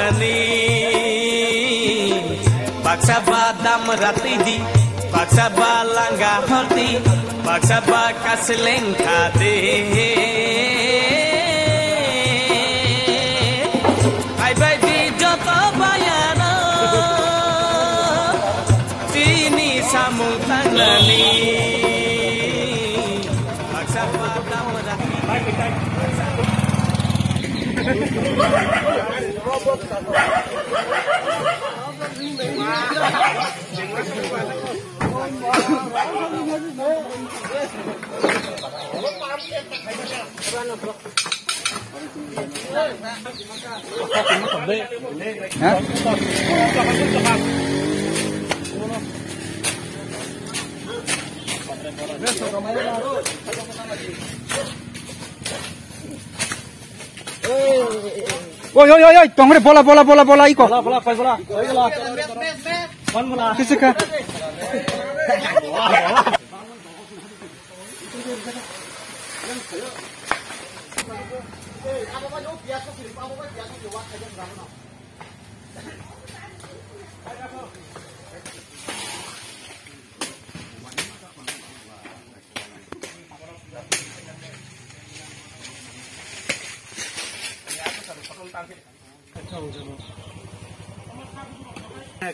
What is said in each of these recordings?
tanani paksa badam ratidi paksa balangga horti paksa bakas lengkade ai baby joto bayana tini samung tanani paksa badam ratidi Oi, tong re bola iko. Bola. Kisika.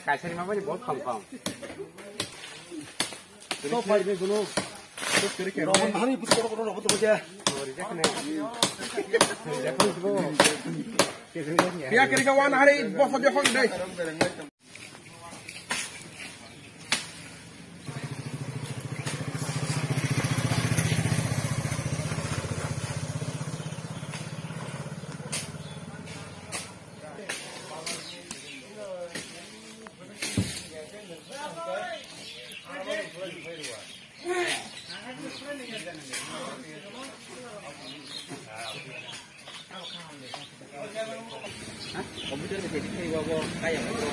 Kaisari mah बहुत कम तो फाइल में सुनो तो तेरे के रोहन भारी पुष्कर को रोहन तो बचा और देखने क्या करेगा वन हरे बहुत देखो नहीं komputer bisa dikai bawa kayak gitu.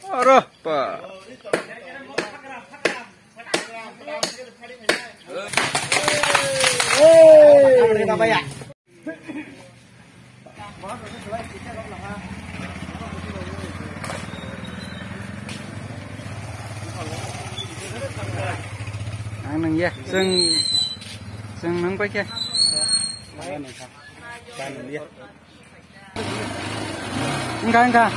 Aduh, Pak. Apa ya? Nang ya, seng nang pa kya. Enggak.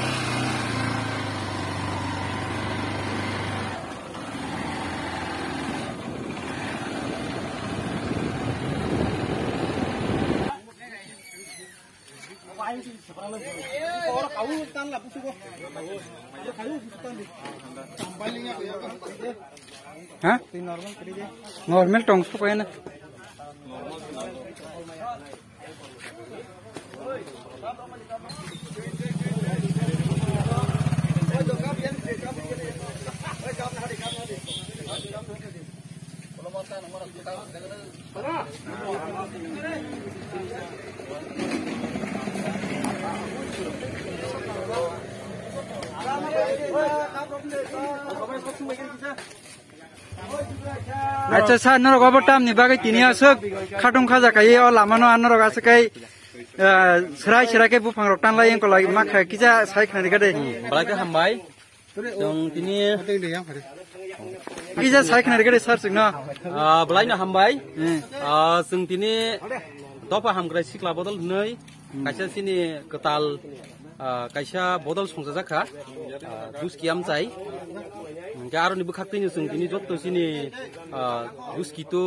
Hah? Normal tong suka ya na. Acha sa naro gobo tam ni bagai tini asuk khatung khaja kai o lamano anaro gasa kai serai ke bupang rok tan lai yang ko lagi makha kija sai khani gade Balai hambai. Dong tini kija sai khani gade sar singna balai na hambai. Sung tini topa hamgrai sikla bodol nei. Kaisa sini ketal kaisa bodol songsajakha jus kiam chai. Jaro ni bukhakti sung tini jotto sini jus kito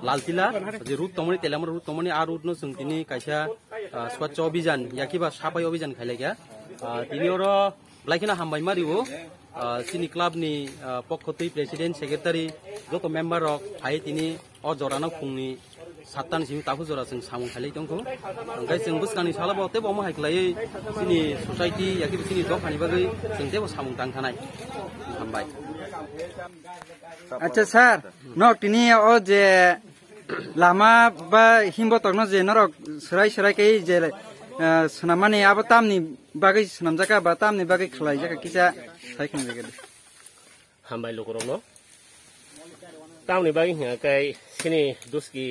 लाल तिला जे रूट तमनि तेलामर रूट तमनि आ रूट न जों दिनै कायसा स्वच्छ अभियान याकिबा साफाय अभियान खायलाया दिनै और लाइखिना हामबाय मारिवो सिनि क्लाबनि पक्षथै प्रेसिडेंट सेक्रेटारि जत मेम्बर रक हाय तिनि अ जराना खुंनि 7 सिम ताबो जरा जों सामु खालि दंखौ ओंखाय जों बुसकानि सालाबो तेबो मा हायख्लायै जोंनि ससाइटि याखि जोंनि दखानि बागै जों तेबो सामु दांथानाय हामबाय আচ্ছা স্যার ন তিনি ও যে লামা বা হিমবতক ন যে নরক সরাই সরাইকে যে সোনামানি আবো তামনি বাগै সোনামজাকা বা তামনি বাগै খলাই জাকা কিসা সাইখিন জায়গা হামবাই লোকরম তামনি বাগै হিয়াকাই সিনি দুসকি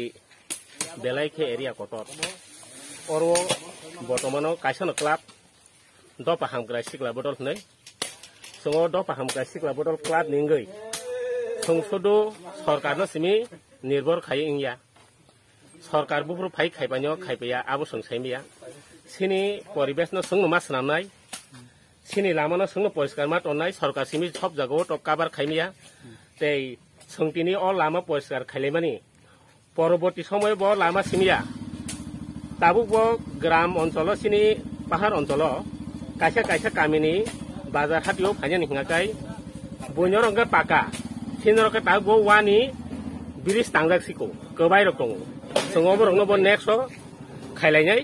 বেলাইকে এরিয়া কটর অরো বর্তমানো কাইসানো ক্লাব দপা হামগ্রা সিকলা বদল नै সঙ্গ দপা হামগ্রা সিকলা বদল ক্লাব নিঙ্গै সংসদ সরকারनो सिमी निर्भर खाय इंया सरकार बुफ्रु फाइ खायबानो खायबाया आबो संसायमिया सिनि परिबेशनो संनो मासनानाय सिनि लामानो संनो परिष्कार मा तनाय सरकार सिमी सब जागाव टप काबार खायमिया तै संतिनि अ लामा परिष्कार खायलेमानि परवर्ती समय ब लामा सिमिया ताबु ब ग्राम अंचल सिनि पाहाड़ अंचल कायसा कायसा कामिनि बाजार हाटियाव फायनानि हिंगाकाय बयनरंगा पाका सिनरके ताबु वानि ब्रिज तांगासिको गोबाय रकम संगबो रंनो ब नेक्स्ट खायलायनाय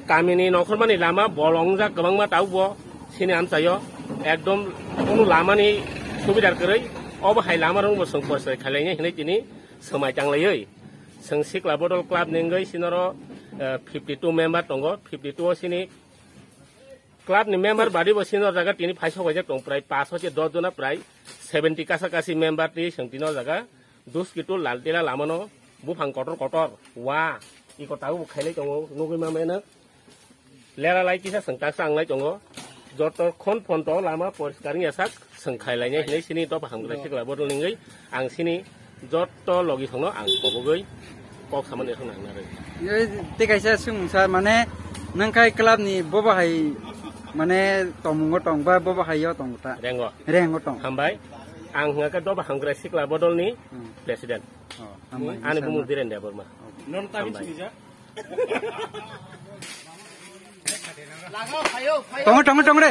कामिनि नखरमानि लामा बलंजा गोबांमा ताबु सिनि आमसायो एकदम कोनो लामानि सुबिदा करै अब हाय लामा रंबो सं परसै खायलायनाय हिनै तिनि समाय तांलायै जों सिक्ला बदल क्लाब नेंगै सिनरो 52 मेम्बार दङ 52 सिनि क्लाब नि मेम्बार बादि बसिनो जागा तिनि फाइसो गजे दं प्राय 5 से 10 जना प्राय 70 कासा कासी मेम्बार ति संतिनो जागा 2 किटो लालतेला लामानो बुफां कटर कटर वा इ कटाउ खायलै दङ नगैमा मेनो लेरा लाइ किसा संता सांलाय दङ जत खन फन्ट लामा परिष्कारनि आसाक जों खायलायनाय हिनै सिनि द फाहामग्रा सिक्ला बदल नेंगै आं सिनि जत लगी थांनो आं कबगै कक सामने थांनांगोन आरो ते कायसा सुंसार माने नंखाय क्लाबनि बबाहाय माने तमुंगो टं बा बबाहायो टंगता रेंगो टं हामबाय आं हिंगा द फाहामग्रा सिक्ला बदलनि प्रेसिडेन्ट आनि बुमु दिरेन देबरमा नन ताबि थिजा टंग टंग रे